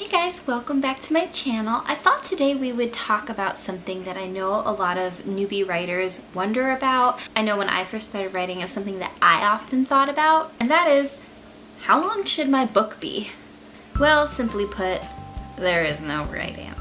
Hey guys, welcome back to my channel. I thought today we would talk about something that I know a lot of newbie writers wonder about. I know when I first started writing, it was something that I often thought about, and that is, how long should my book be? Well, simply put, there is no right answer.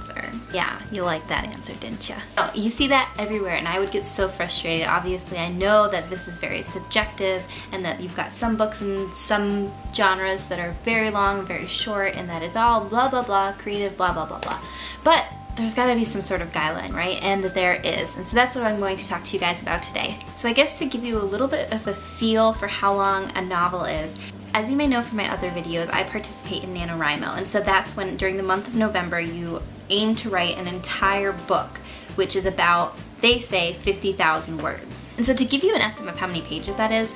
Yeah, you like that answer, didn't you? Oh, you see that everywhere, and I would get so frustrated. Obviously, I know that this is very subjective, and that you've got some books in some genres that are very long, very short, and that it's all blah blah blah, creative, blah blah blah blah. But there's got to be some sort of guideline, right? And there is. And so that's what I'm going to talk to you guys about today. So I guess to give you a little bit of a feel for how long a novel is, as you may know from my other videos, I participate in NaNoWriMo, and so that's when during the month of November you aim to write an entire book, which is about, they say, 50,000 words. And so to give you an estimate of how many pages that is,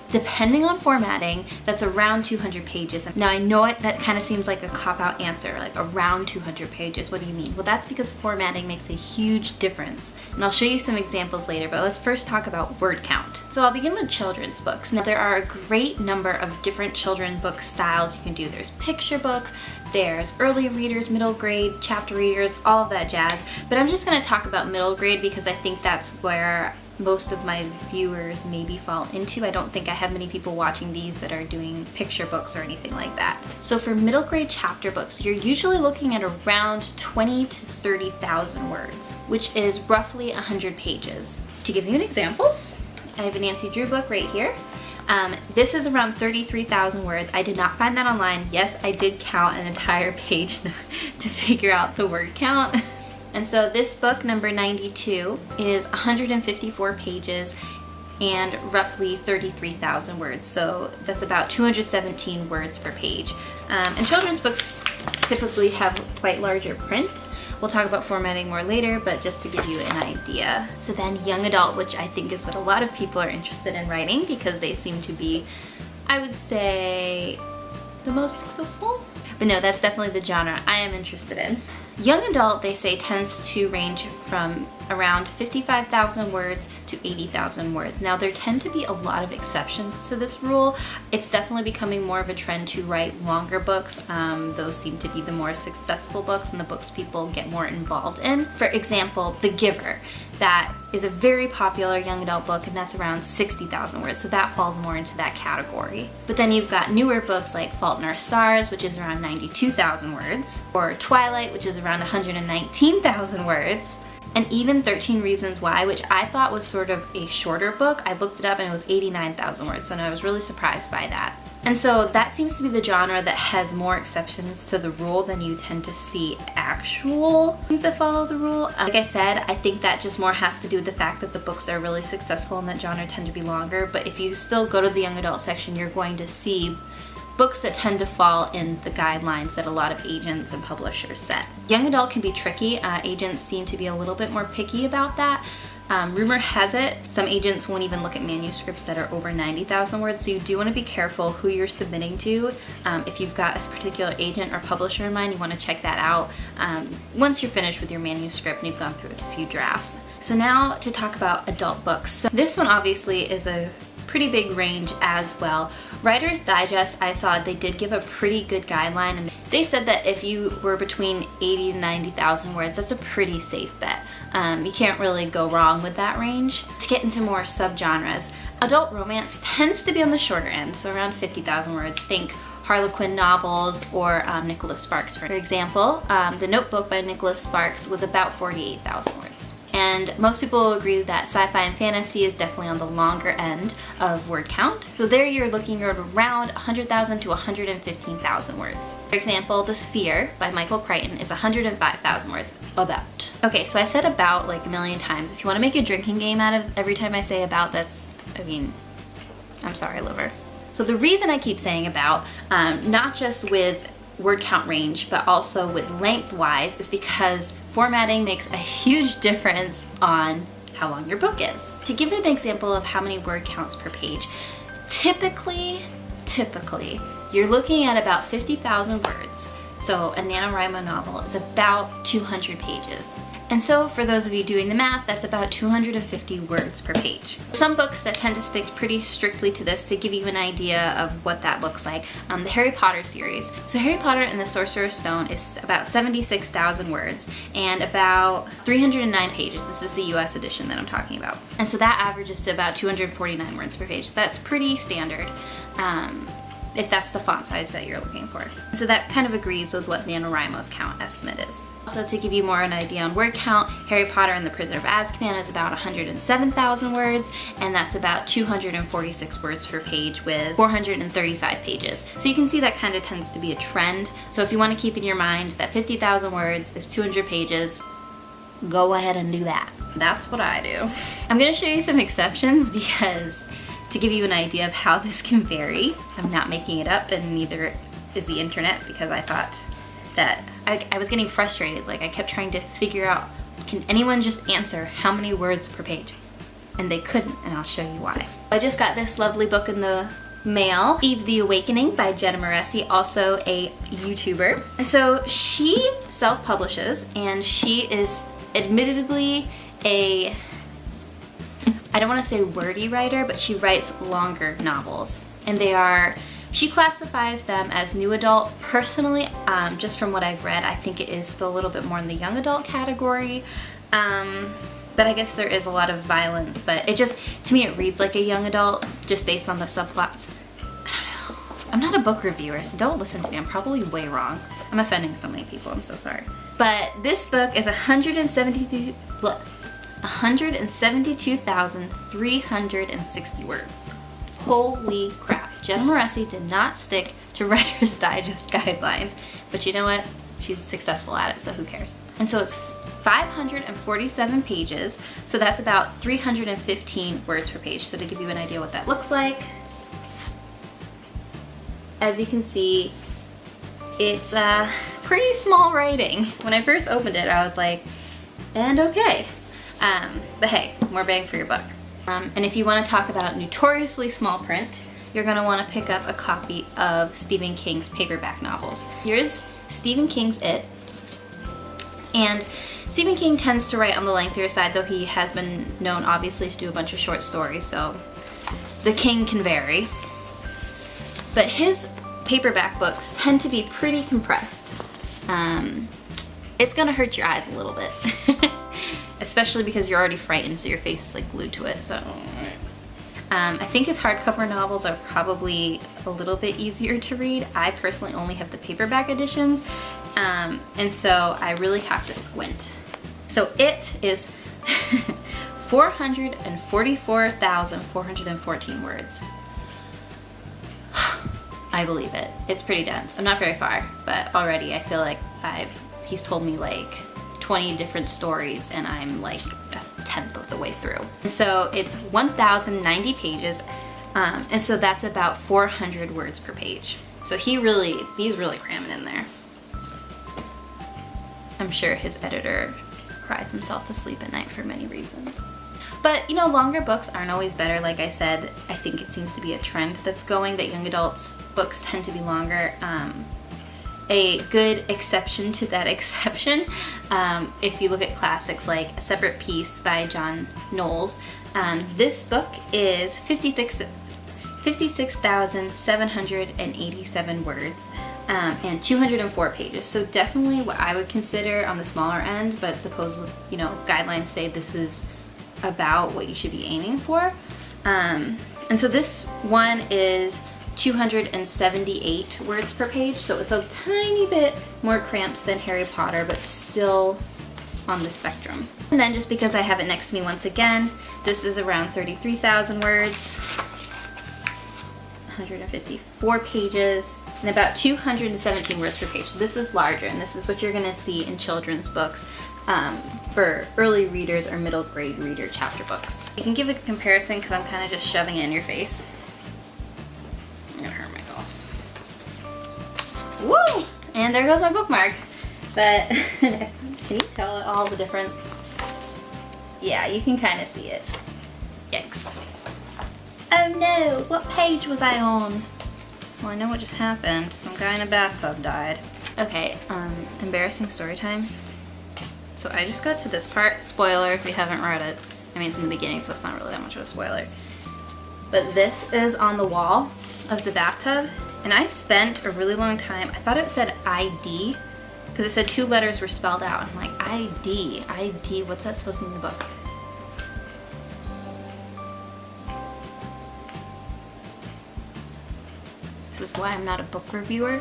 depending on formatting, that's around 200 pages. Now I know that kind of seems like a cop-out answer, like around 200 pages. What do you mean? Well, that's because formatting makes a huge difference. And I'll show you some examples later, but let's first talk about word count. So I'll begin with children's books. Now there are a great number of different children's book styles you can do. There's picture books, there's early readers, middle grade, chapter readers, all of that jazz. But I'm just gonna talk about middle grade because I think that's where most of my viewers maybe fall into. I don't think I have many people watching these that are doing picture books or anything like that. So for middle grade chapter books, you're usually looking at around 20 to 30,000 words, which is roughly 100 pages. To give you an example, I have a Nancy Drew book right here. This is around 33,000 words. I did not find that online. Yes, I did count an entire page to figure out the word count. And so this book, number 92, is 154 pages and roughly 33,000 words. So that's about 217 words per page. And children's books typically have quite larger print. We'll talk about formatting more later, but just to give you an idea. So then young adult, which I think is what a lot of people are interested in writing because they seem to be, I would say, the most successful. But no, that's definitely the genre I am interested in. Young adult, they say, tends to range from around 55,000 words to 80,000 words. Now, there tend to be a lot of exceptions to this rule. It's definitely becoming more of a trend to write longer books. Those seem to be the more successful books and the books people get more involved in. For example, The Giver. That is a very popular young adult book, and that's around 60,000 words, so that falls more into that category. But then you've got newer books like Fault in Our Stars, which is around 92,000 words, or Twilight, which is around 119,000 words, and even 13 Reasons Why, which I thought was sort of a shorter book. I looked it up and it was 89,000 words, so I was really surprised by that. And so that seems to be the genre that has more exceptions to the rule than you tend to see actual things that follow the rule. Like I said, I think that just more has to do with the fact that the books that are really successful in that genre tend to be longer, but if you still go to the young adult section, you're going to see books that tend to fall in the guidelines that a lot of agents and publishers set. Young adult can be tricky. Agents seem to be a little bit more picky about that. Rumor has it, some agents won't even look at manuscripts that are over 90,000 words, so you do want to be careful who you're submitting to. If you've got a particular agent or publisher in mind, you want to check that out once you're finished with your manuscript and you've gone through a few drafts. So now to talk about adult books. So this one obviously is a pretty big range as well. Writer's Digest, I saw they did give a pretty good guideline, and they said that if you were between 80 to 90,000 words, that's a pretty safe bet. You can't really go wrong with that range. To get into more subgenres, adult romance tends to be on the shorter end, so around 50,000 words. Think Harlequin novels or Nicholas Sparks, for example. The Notebook by Nicholas Sparks was about 48,000 words. And most people will agree that sci-fi and fantasy is definitely on the longer end of word count. So there you're looking at around 100,000 to 115,000 words. For example, The Sphere by Michael Crichton is 105,000 words, about. Okay, so I said about like a million times. If you want to make a drinking game out of every time I say about, I'm sorry, liver. So the reason I keep saying about, not just with word count range, but also with lengthwise, is because formatting makes a huge difference on how long your book is. To give an example of how many word counts per page, typically, you're looking at about 50,000 words. So a NaNoWriMo novel is about 200 pages. And so for those of you doing the math, that's about 250 words per page. Some books that tend to stick pretty strictly to this to give you an idea of what that looks like. The Harry Potter series. So Harry Potter and the Sorcerer's Stone is about 76,000 words and about 309 pages. This is the US edition that I'm talking about. And so that averages to about 249 words per page. So that's pretty standard. If that's the font size that you're looking for. So that kind of agrees with what NaNoWriMo's count estimate is. So to give you more an idea on word count, Harry Potter and the Prisoner of Azkaban is about 107,000 words, and that's about 246 words per page with 435 pages. So you can see that kind of tends to be a trend. So if you want to keep in your mind that 50,000 words is 200 pages, go ahead and do that. That's what I do. I'm going to show you some exceptions because to give you an idea of how this can vary. I'm not making it up, and neither is the internet, because I thought that I was getting frustrated. Like, I kept trying to figure out, can anyone just answer how many words per page? And they couldn't, and I'll show you why. I just got this lovely book in the mail, Eve the Awakening by Jenna Moreci, also a YouTuber. So she self-publishes, and she is admittedly a, I don't want to say wordy writer, but she writes longer novels. And she classifies them as new adult. Personally, just from what I've read, I think it is still a little bit more in the young adult category. But I guess there is a lot of violence, but it just, to me, it reads like a young adult just based on the subplots. I don't know. I'm not a book reviewer, so don't listen to me. I'm probably way wrong. I'm offending so many people. I'm so sorry. But this book is 172,360 words. Holy crap. Jenna Moreci did not stick to Writer's Digest guidelines, but you know what? She's successful at it, so who cares? And so it's 547 pages, so that's about 315 words per page. So to give you an idea what that looks like, as you can see, it's pretty small writing. When I first opened it, I was like, and okay. But hey, more bang for your buck. And if you want to talk about notoriously small print, you're going to want to pick up a copy of Stephen King's paperback novels. Here's Stephen King's It. And Stephen King tends to write on the lengthier side, though he has been known obviously to do a bunch of short stories, so the king can vary. But his paperback books tend to be pretty compressed. It's going to hurt your eyes a little bit. Especially because you're already frightened, so your face is like glued to it. So I think his hardcover novels are probably a little bit easier to read. I personally only have the paperback editions, and so I really have to squint. So it is 444,414 words. I believe it. It's pretty dense. I'm not very far, but already I feel like he's told me like 20 different stories, and I'm like a tenth of the way through. And so it's 1,090 pages, and so that's about 400 words per page. So he's really cramming in there. I'm sure his editor cries himself to sleep at night for many reasons. But you know, longer books aren't always better. Like I said, I think it seems to be a trend that's going, that young adults books tend to be longer. A good exception to that exception, if you look at classics like A Separate Peace by John Knowles, this book is 56,787 words and 204 pages. So definitely what I would consider on the smaller end, but suppose, you know, guidelines say this is about what you should be aiming for. And so this one is 278 words per page, so it's a tiny bit more cramped than Harry Potter, but still on the spectrum. And then just because I have it next to me once again, this is around 33,000 words, 154 pages, and about 217 words per page. So this is larger, and this is what you're gonna see in children's books for early readers or middle grade reader chapter books. You can give a comparison because I'm kind of just shoving it in your face. I'm gonna hurt myself. Woo! And there goes my bookmark. But can you tell all the difference? Yeah, you can kind of see it. Yikes. Oh no, what page was I on? Well, I know what just happened. Some guy in a bathtub died. Okay, embarrassing story time. So I just got to this part. Spoiler if you haven't read it. I mean, it's in the beginning, so it's not really that much of a spoiler. But this is on the wall of the bathtub, and I spent a really long time. I thought it said ID, because it said 2 letters were spelled out. I'm like, ID, what's that supposed to mean in the book? This is why I'm not a book reviewer.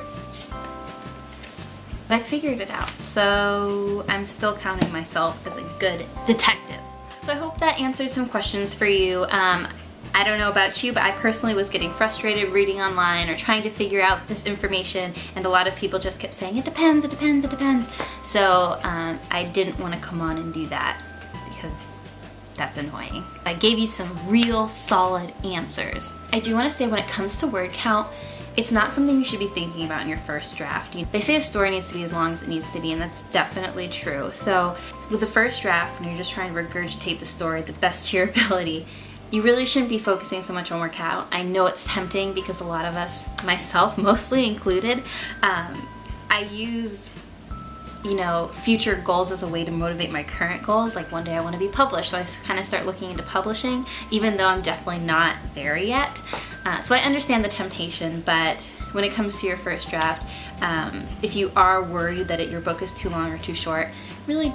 But I figured it out, so I'm still counting myself as a good detective. So I hope that answered some questions for you. I don't know about you, but I personally was getting frustrated reading online or trying to figure out this information, and a lot of people just kept saying, it depends, it depends, it depends. So I didn't want to come on and do that because that's annoying. I gave you some real solid answers. I do want to say when it comes to word count, it's not something you should be thinking about in your first draft. They say a story needs to be as long as it needs to be, and that's definitely true. So with the first draft, when you're just trying to regurgitate the story the best to your ability, you really shouldn't be focusing so much on word count. I know it's tempting because a lot of us, myself mostly included, I use future goals as a way to motivate my current goals. Like one day I want to be published, so I kind of start looking into publishing, even though I'm definitely not there yet. So I understand the temptation, but when it comes to your first draft, if you are worried that your book is too long or too short, really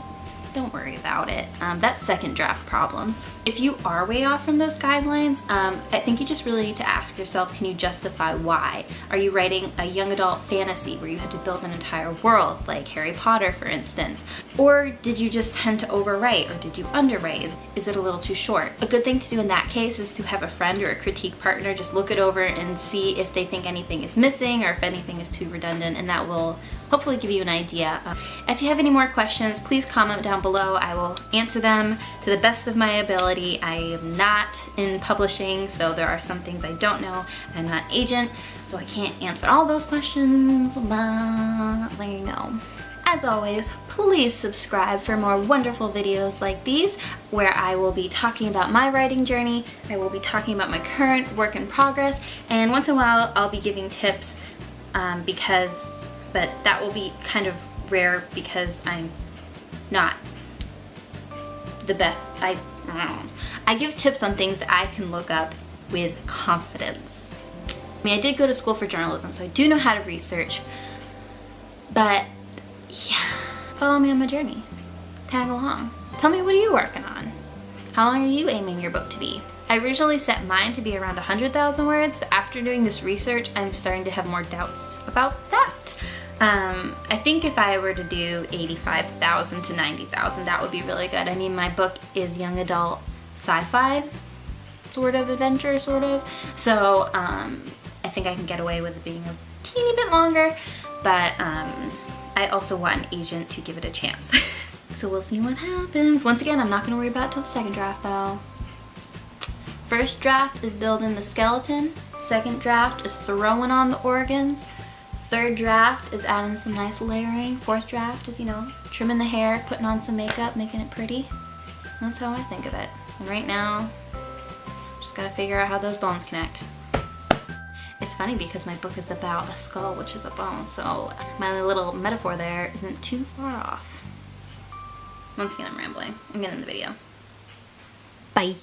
don't worry about it. That's second draft problems. If you are way off from those guidelines, I think you just really need to ask yourself, can you justify why? Are you writing a young adult fantasy where you have to build an entire world, like Harry Potter for instance? Or did you just tend to overwrite, or did you underwrite? Is it a little too short? A good thing to do in that case is to have a friend or a critique partner just look it over and see if they think anything is missing or if anything is too redundant, and that will hopefully give you an idea. If you have any more questions, please comment down below. I will answer them to the best of my ability. I am not in publishing, so there are some things I don't know. I'm not an agent, so I can't answer all those questions, but there you go. As always, please subscribe for more wonderful videos like these, where I will be talking about my writing journey, I will be talking about my current work in progress, and once in a while I'll be giving tips but that will be kind of rare because I'm not the best. I give tips on things that I can look up with confidence. I mean, I did go to school for journalism, so I do know how to research, but yeah, follow me on my journey. Tag along. Tell me, what are you working on? How long are you aiming your book to be? I originally set mine to be around 100,000 words, but after doing this research, I'm starting to have more doubts about that. I think if I were to do 85,000 to 90,000, that would be really good. I mean, my book is young adult sci-fi, sort of adventure, sort of. So I think I can get away with it being a teeny bit longer, but I also want an agent to give it a chance. So we'll see what happens. Once again, I'm not going to worry about it till the second draft though. First draft is building the skeleton. Second draft is throwing on the organs. Third draft is adding some nice layering. Fourth draft is, trimming the hair, putting on some makeup, making it pretty. That's how I think of it. And right now, just gotta figure out how those bones connect. It's funny because my book is about a skull, which is a bone, so my little metaphor there isn't too far off. Once again, I'm rambling. I'm getting in the video. Bye.